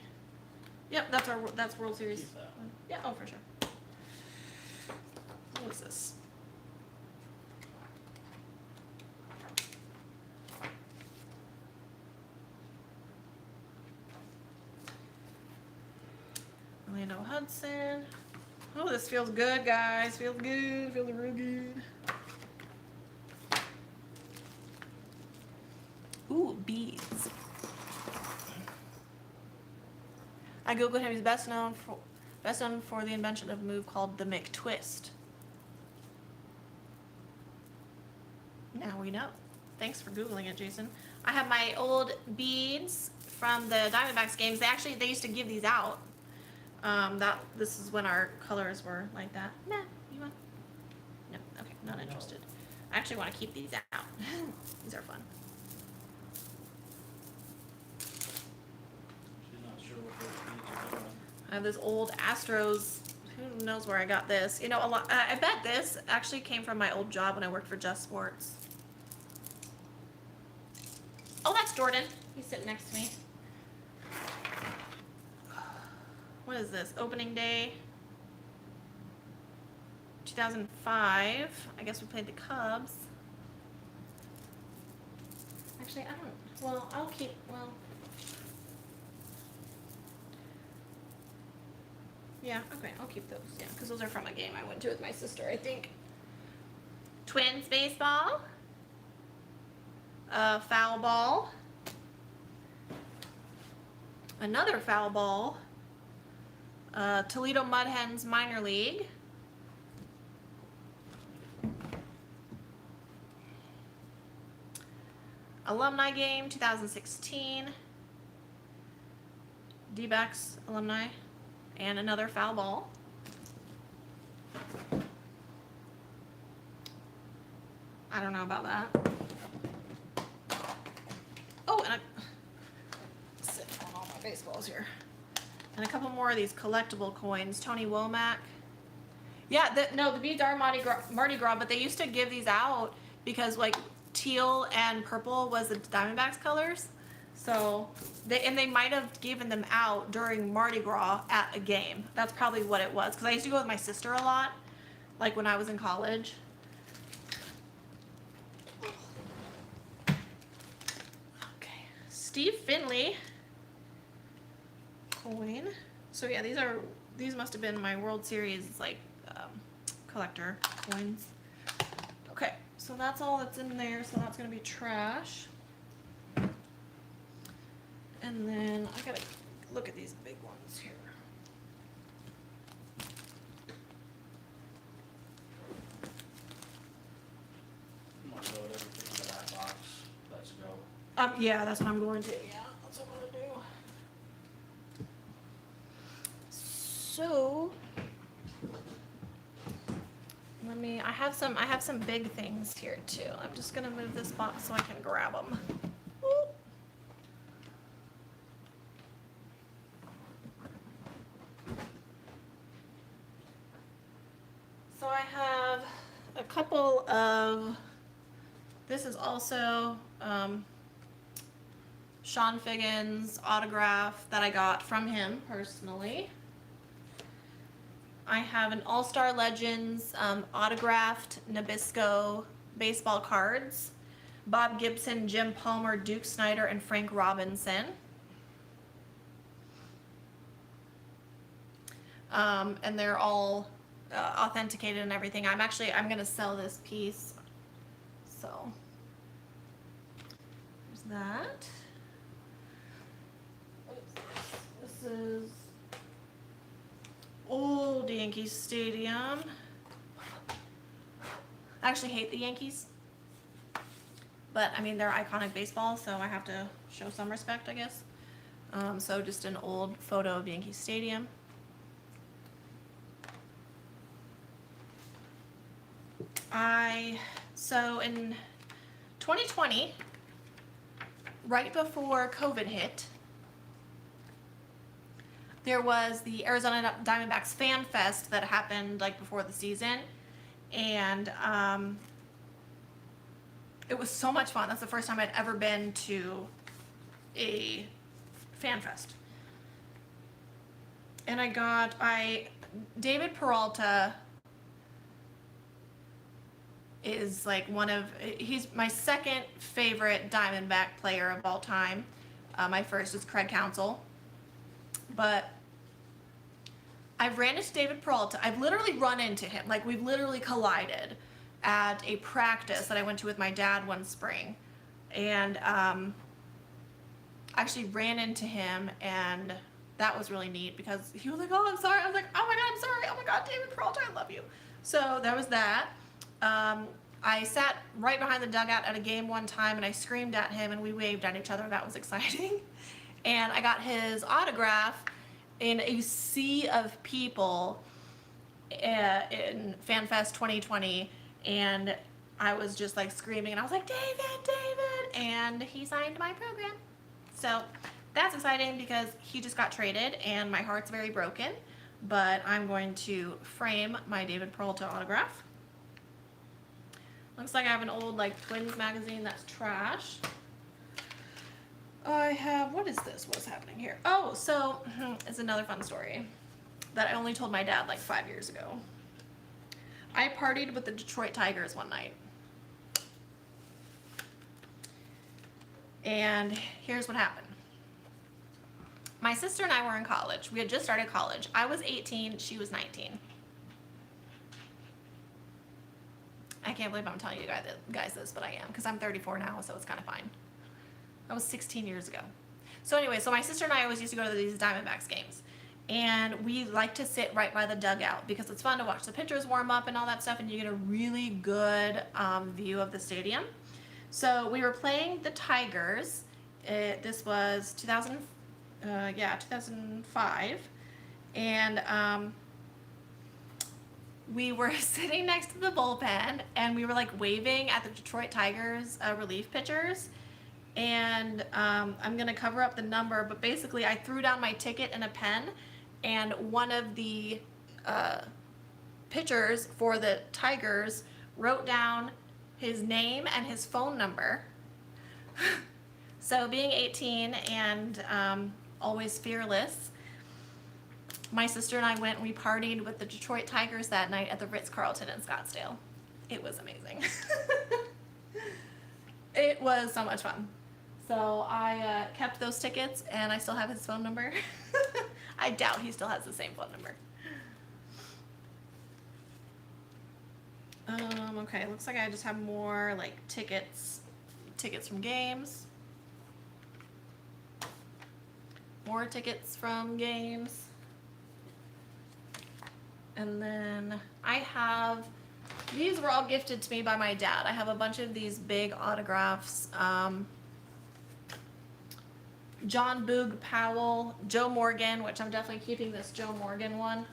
Yep, that's World Series.
Keep that one.
Yeah, oh for sure. What is this? Orlando Hudson. Oh, this feels good, guys. Feels good. Feels real good. Ooh, beads. I googled him. He's best known for the invention of a move called the McTwist. Now we know. Thanks for googling it, Jason. I have my old beads from the Diamondbacks games. They used to give these out. This is when our colors were like that. Nah, you want? No, okay, not interested. I actually want to keep these out. These are fun.
She's not sure what those beads are doing.
I have this old Astros. Who knows where I got this? A lot. I bet this actually came from my old job when I worked for Just Sports. Oh, that's Jordan. He's sitting next to me. What is this? Opening day 2005. I guess we played the Cubs. Actually, I don't. Well, I'll keep. Well. Yeah, okay, I'll keep those. Yeah, because those are from a game I went to with my sister, I think. Twins baseball. Foul ball. Another foul ball. Toledo Mud Hens Minor League. Alumni Game 2016. D-backs alumni. And another foul ball. I don't know about that. Oh, and sit on all my baseballs here. And a couple more of these collectible coins. Tony Womack. Yeah, the beads are Mardi Gras, but they used to give these out because like teal and purple was the Diamondbacks colors. So they might have given them out during Mardi Gras at a game. That's probably what it was. Because I used to go with my sister a lot, like when I was in college. Okay, Steve Finley coin. So yeah, these must have been my World Series like collector coins. Okay, so that's all that's in there. So that's gonna be trash. And then I gotta look at these big ones here.
I'm gonna load everything into that box. Let's go.
Yeah, that's what I'm going to. Yeah, that's what I'm gonna do. So I have some big things here too. I'm just gonna move this box so I can grab them. So I have a couple of, this is also Sean Figgin's autograph that I got from him personally. I have an All-Star Legends autographed Nabisco baseball cards. Bob Gibson, Jim Palmer, Duke Snyder, and Frank Robinson. And they're all authenticated and everything. I'm gonna sell this piece. So there's that. This is old Yankees Stadium. I actually hate the Yankees, but I mean they're iconic baseball, so I have to show some respect, I guess. So just an old photo of Yankee Stadium. So in 2020, right before COVID hit, there was the Arizona Diamondbacks Fan Fest that happened like before the season, and it was so much fun. That's the first time I'd ever been to a fan fest. And David Peralta is like he's my second favorite Diamondback player of all time. My first is Craig Counsell. But I've ran into David Peralta. I've literally run into him. Like we've literally collided at a practice that I went to with my dad one spring. And actually ran into him, and that was really neat because he was like, "Oh, I'm sorry." I was like, "Oh my God, I'm sorry. Oh my God, David Peralta, I love you." So there was that. I sat right behind the dugout at a game one time, and I screamed at him, and we waved at each other. That was exciting. And I got his autograph in a sea of people in FanFest 2020, and I was just like screaming, and I was like, David, and he signed my program. So that's exciting because he just got traded, and my heart's very broken, but I'm going to frame my David Peralta autograph. Looks like I have an old like Twins magazine that's trash. I have, what is this? What's happening here? Oh, so it's another fun story that I only told my dad like 5 years ago. I partied with the Detroit Tigers one night. And here's what happened. My sister and I were in college. We had just started college. I was 18, she was 19. I can't believe I'm telling you guys this, but I am, because I'm 34 now, so it's kind of fine. That was 16 years ago. So anyway, so my sister and I always used to go to these Diamondbacks games. And we like to sit right by the dugout because it's fun to watch the pitchers warm up and all that stuff, and you get a really good view of the stadium. So we were playing the Tigers. This was 2005, and we were sitting next to the bullpen, and we were like waving at the Detroit Tigers relief pitchers. And I'm gonna cover up the number, but basically I threw down my ticket and a pen, and one of the pitchers for the Tigers wrote down his name and his phone number. So being 18 and always fearless, my sister and I went and we partied with the Detroit Tigers that night at the Ritz-Carlton in Scottsdale. It was amazing. It was so much fun. So I kept those tickets, and I still have his phone number. I doubt he still has the same phone number. Okay, looks like I just have more like tickets from games. More tickets from games. And then I have, these were all gifted to me by my dad. I have a bunch of these big autographs. John Boog Powell, Joe Morgan, which I'm definitely keeping this Joe Morgan one.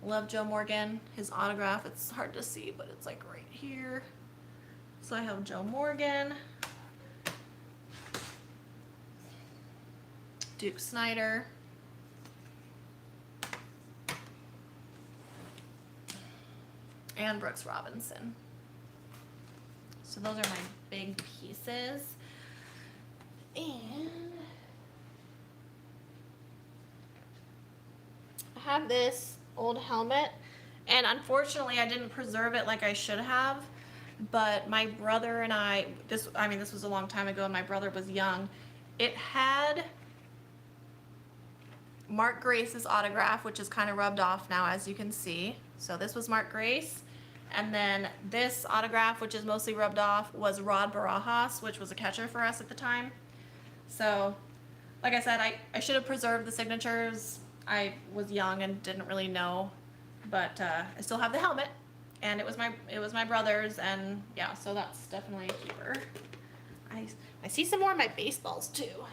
Love Joe Morgan. His autograph, it's hard to see, but it's like right here. So I have Joe Morgan. Duke Snider. And Brooks Robinson. So those are my big pieces. And I have this old helmet, and unfortunately I didn't preserve it like I should have, but my brother and I, this was a long time ago and my brother was young. It had Mark Grace's autograph, which is kind of rubbed off now, as you can see. So this was Mark Grace. And then this autograph, which is mostly rubbed off, was Rod Barajas, which was a catcher for us at the time. So, like I said, I should have preserved the signatures. I was young and didn't really know, but I still have the helmet, and it was my brother's, and yeah, so that's definitely a keeper. I see some more of my baseballs too.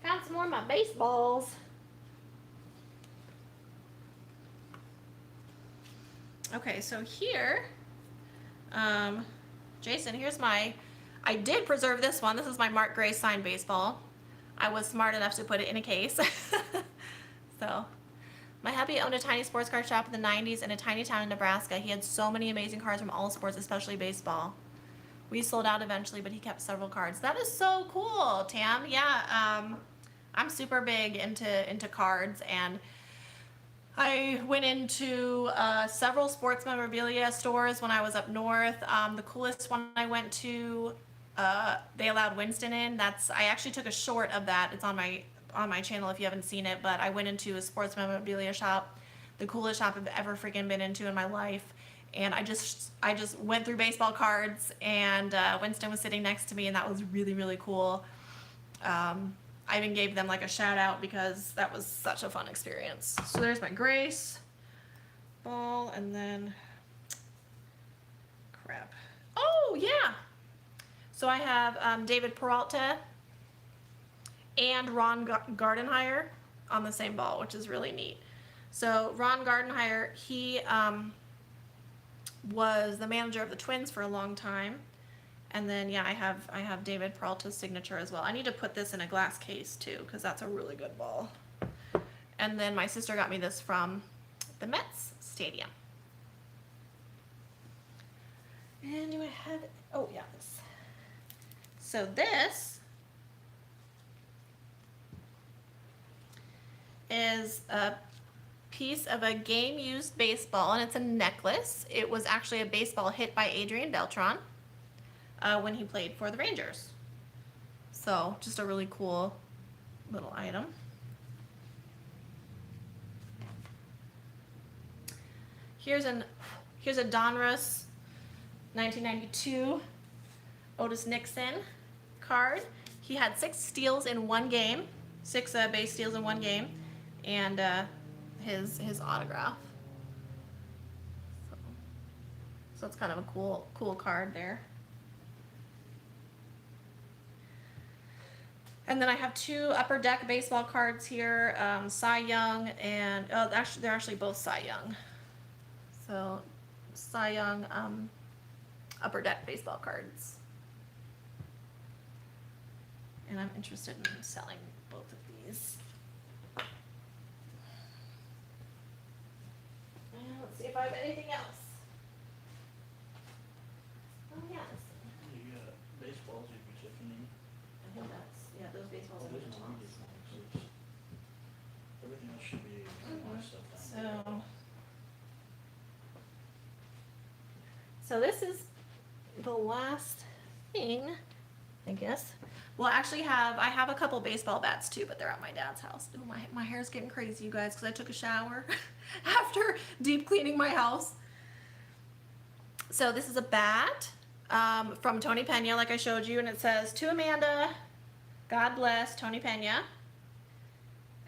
Found some more of my baseballs. Okay, so here, Jason, here's I did preserve this one. This is my Mark Grace signed baseball. I was smart enough to put it in a case. So, my hubby owned a tiny sports car shop in the 90s in a tiny town in Nebraska. He had so many amazing cars from all sports, especially baseball. We sold out eventually, but he kept several cards. That is so cool, Tam. Yeah, I'm super big into cards, and I went into several sports memorabilia stores when I was up north. The coolest one I went to, they allowed Winston in. I actually took a short of that. It's on my channel if you haven't seen it. But I went into a sports memorabilia shop, the coolest shop I've ever freaking been into in my life. And I just went through baseball cards, and Winston was sitting next to me, and that was really, really cool. I even gave them like a shout out because that was such a fun experience. So there's my Grace ball, and then crap. Oh yeah. So I have David Peralta and Ron Gardenhire on the same ball, which is really neat. So Ron Gardenhire, he was the manager of the Twins for a long time. And then, yeah, I have David Peralta's signature as well. I need to put this in a glass case, too, because that's a really good ball. And then my sister got me this from the Mets Stadium. And do I have it? Oh, yeah, this. So this is piece of a game-used baseball, and it's a necklace. It was actually a baseball hit by Adrian Beltran when he played for the Rangers. So just a really cool little item. Here's a Donruss 1992 Otis Nixon card. He had 6 steals in one game, 6 base steals in one game, and his autograph. So it's kind of a cool card there. And then I have 2 Upper Deck baseball cards here, Cy Young and actually they're actually both Cy Young. So Cy Young Upper Deck baseball cards. And I'm interested in selling both of these. And let's see if I have anything else. Oh yes.
You got baseballs you can Tiffany.
I think that's, those baseballs
Oh,
are
there's
the
no
tops.
need for them, so everything else should be my stuff down there.
So this is the last thing, I guess. Well, actually I have a couple baseball bats too, but they're at my dad's house. Ooh, my hair's getting crazy, you guys, because I took a shower after deep cleaning my house. So this is a bat from Tony Pena, like I showed you, and it says, "To Amanda, God bless, Tony Pena."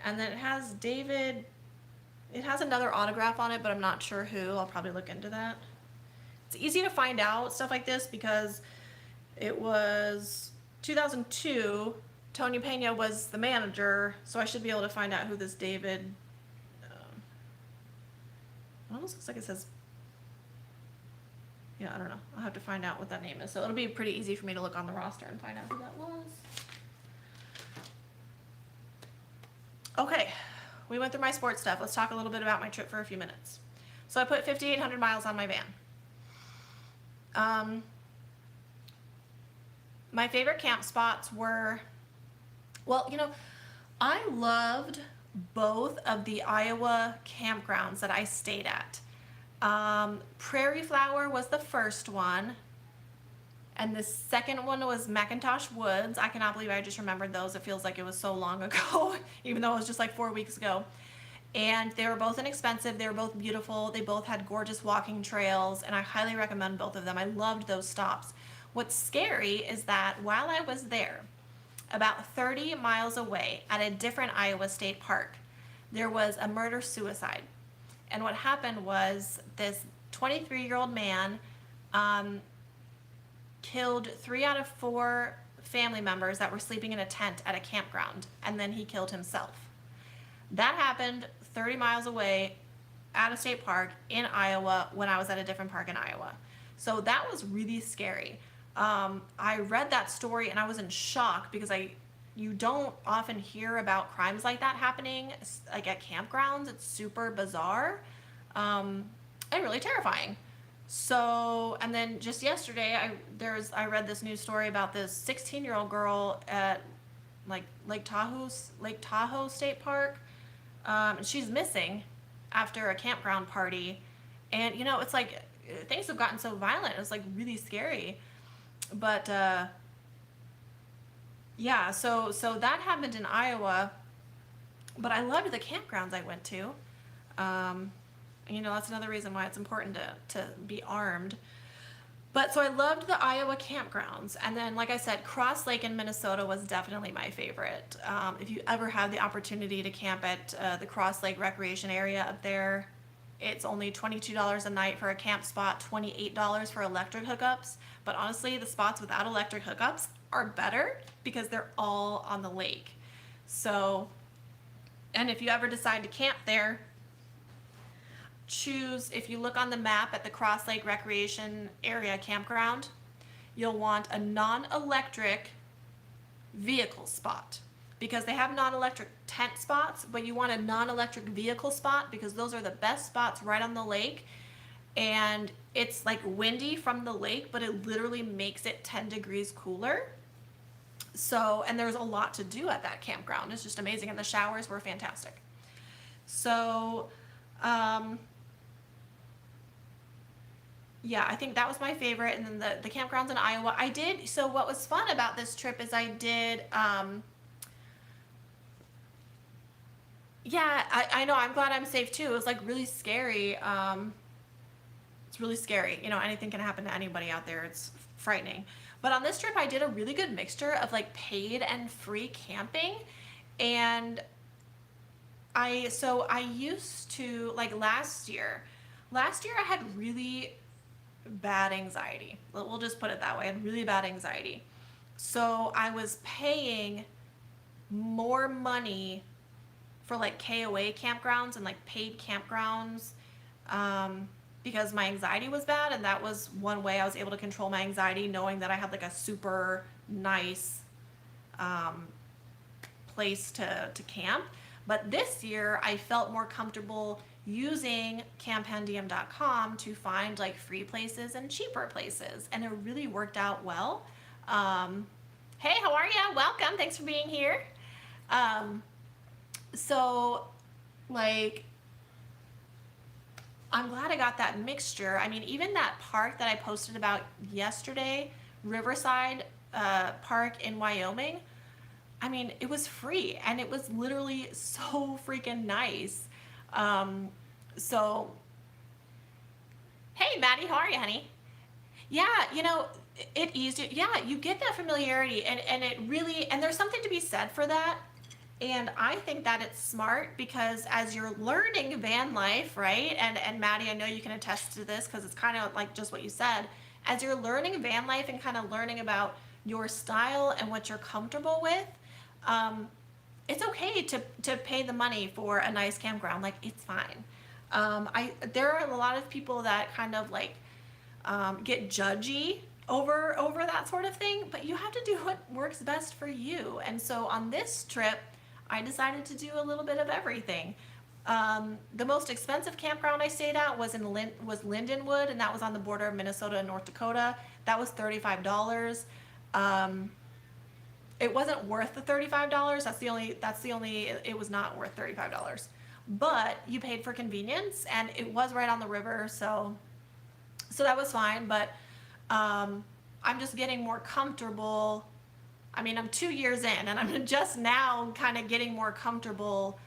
And then it has David, it has another autograph on it, but I'm not sure who. I'll probably look into that. It's easy to find out stuff like this because it was 2002. Tony Pena was the manager, so I should be able to find out who this David. It almost looks like it says. Yeah, I don't know. I'll have to find out what that name is. So it'll be pretty easy for me to look on the roster and find out who that was. Okay, we went through my sports stuff. Let's talk a little bit about my trip for a few minutes. So I put 5,800 miles on my van. My favorite camp spots were, well, you know, I loved both of the Iowa campgrounds that I stayed at. Prairie Flower was the first one, and the second one was McIntosh Woods. I cannot believe I just remembered those. It feels like it was so long ago, even though it was just like 4 weeks ago. And they were both inexpensive. They were both beautiful. They both had gorgeous walking trails, and I highly recommend both of them. I loved those stops. What's scary is that while I was there, about 30 miles away at a different Iowa state park, there was a murder-suicide. And what happened was this 23-year-old man killed 3 out of 4 family members that were sleeping in a tent at a campground, and then he killed himself. That happened 30 miles away at a state park in Iowa when I was at a different park in Iowa. So that was really scary. I read that story and I was in shock because you don't often hear about crimes like that happening, like at campgrounds. It's super bizarre and really terrifying. So, and then just yesterday, I read this news story about this 16-year-old girl at like Lake Tahoe State Park. And she's missing after a campground party. And, you know, it's like things have gotten so violent. It's like really scary. But, yeah, so that happened in Iowa. But I loved the campgrounds I went to. You know, that's another reason why it's important to be armed. But so I loved the Iowa campgrounds. And then, like I said, Cross Lake in Minnesota was definitely my favorite. If you ever have the opportunity to camp at the Cross Lake Recreation Area up there, it's only $22 a night for a camp spot, $28 for electric hookups. But honestly, the spots without electric hookups are better because they're all on the lake. So, and if you ever decide to camp there, choose, if you look on the map at the Cross Lake Recreation Area campground, you'll want a non-electric vehicle spot because they have non-electric tent spots, but you want a non-electric vehicle spot because those are the best spots right on the lake. And it's like windy from the lake, but it literally makes it 10 degrees cooler. So, and there's a lot to do at that campground. It's just amazing. And the showers were fantastic. So, Yeah, I think that was my favorite. And then the campgrounds in Iowa. So what was fun about this trip is yeah, I know, I'm glad I'm safe too. It was like really scary. It's really scary. You know, anything can happen to anybody out there. It's frightening. But on this trip, I did a really good mixture of like paid and free camping. And I used to, like last year I had really bad anxiety. We'll just put it that way. I had really bad anxiety. So I was paying more money for like KOA campgrounds and like paid campgrounds, because my anxiety was bad, and that was one way I was able to control my anxiety, knowing that I had like a super nice um, place to camp. But this year I felt more comfortable using campendium.com to find like free places and cheaper places, and it really worked out well. Um, hey, how are you? Welcome. Thanks for being here. Um, so, like, I'm glad I got that mixture. I mean, even that park that I posted about yesterday, Riverside Park in Wyoming, I mean, it was free and it was literally so freaking nice. Um, so, hey, Maddie, how are you, honey? Yeah, you know, it eased it. Yeah, you get that familiarity, and it really, and there's something to be said for that. And I think that it's smart because as you're learning van life, right? And Maddie, I know you can attest to this because it's kind of like just what you said. As you're learning van life and kind of learning about your style and what you're comfortable with, um, it's okay to pay the money for a nice campground. Like, it's fine. There are a lot of people that kind of like get judgy over that sort of thing, but you have to do what works best for you. And so on this trip, I decided to do a little bit of everything. The most expensive campground I stayed at was Lindenwood, and that was on the border of Minnesota and North Dakota. That was $35. Um, it wasn't worth the $35. It was not worth $35. But you paid for convenience, and it was right on the river, so that was fine. But I'm just getting more comfortable. I mean, I'm 2 years in, and I'm just now kind of getting more comfortable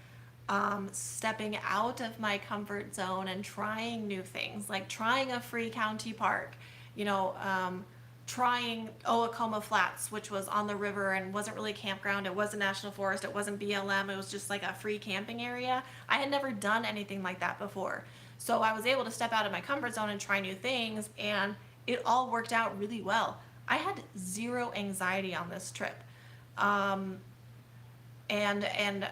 stepping out of my comfort zone and trying new things, like trying a free county park, you know, trying Oakoma Flats, which was on the river and wasn't really a campground. It wasn't national forest. It wasn't BLM. It was just like a free camping area. I had never done anything like that before. So I was able to step out of my comfort zone and try new things, and it all worked out really well. I had zero anxiety on this trip. Um, and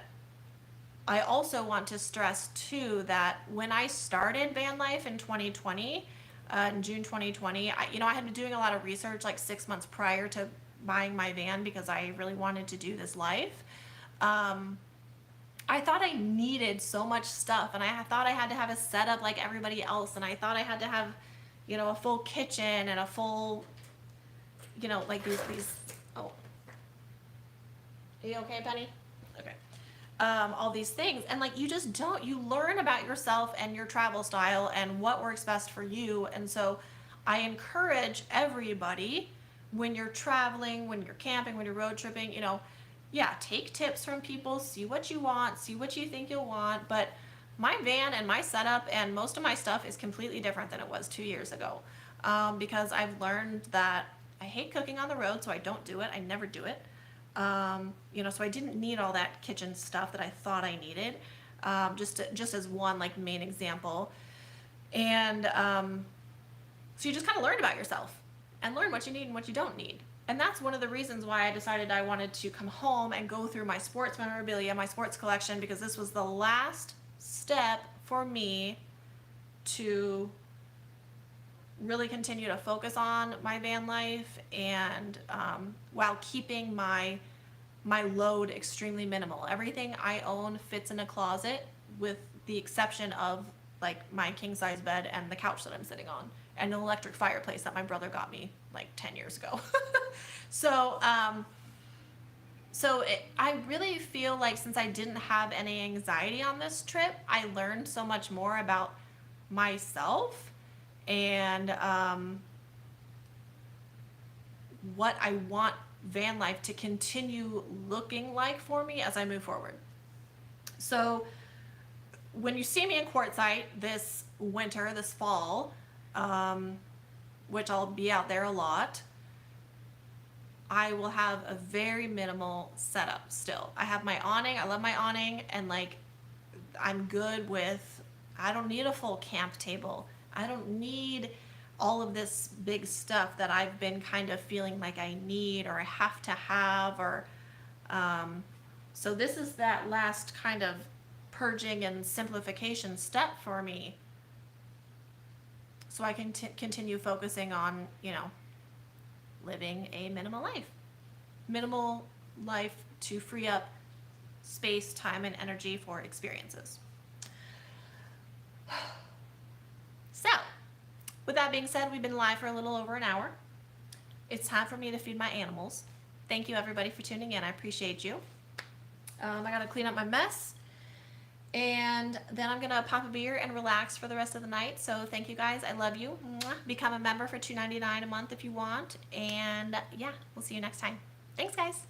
I also want to stress too that when I started van life in 2020, in June 2020, I had been doing a lot of research like 6 months prior to buying my van because I really wanted to do this life. I thought I needed so much stuff, and I thought I had to have a setup like everybody else, and I thought I had to have, a full kitchen and a full, like these. Oh, are you okay, Penny? Okay. All these things, and like you learn about yourself and your travel style and what works best for you. And so I encourage everybody, when you're traveling, when you're camping, when you're road tripping, yeah, take tips from people, see what you want, see what you think you'll want. But my van and my setup and most of my stuff is completely different than it was 2 years ago, because I've learned that I hate cooking on the road, so I don't do it. I never do it. So I didn't need all that kitchen stuff that I thought I needed, just as one like main example. And so you just kind of learn about yourself and learn what you need and what you don't need. And that's one of the reasons why I decided I wanted to come home and go through my sports memorabilia, my sports collection, because this was the last step for me to really continue to focus on my van life, and while keeping my load extremely minimal. Everything I own fits in a closet, with the exception of like my king size bed and the couch that I'm sitting on, and an electric fireplace that my brother got me like 10 years ago. So I really feel like since I didn't have any anxiety on this trip, I learned so much more about myself and what I want van life to continue looking like for me as I move forward. So when you see me in Quartzsite this winter, this fall, which I'll be out there a lot, I will have a very minimal setup still. I have my awning. I love my awning, and like I'm good with, I don't need a full camp table. I don't need all of this big stuff that I've been kind of feeling like I need or I have to have, or so this is that last kind of purging and simplification step for me, so I can continue focusing on, you know, living a minimal life to free up space, time, and energy for experiences. So with that being said, we've been live for a little over an hour. It's time for me to feed my animals. Thank you everybody for tuning in. I appreciate you. I gotta clean up my mess, and then I'm gonna pop a beer and relax for the rest of the night. So thank you guys. I love you. Become a member for $2.99 a month if you want. And yeah, we'll see you next time. Thanks guys.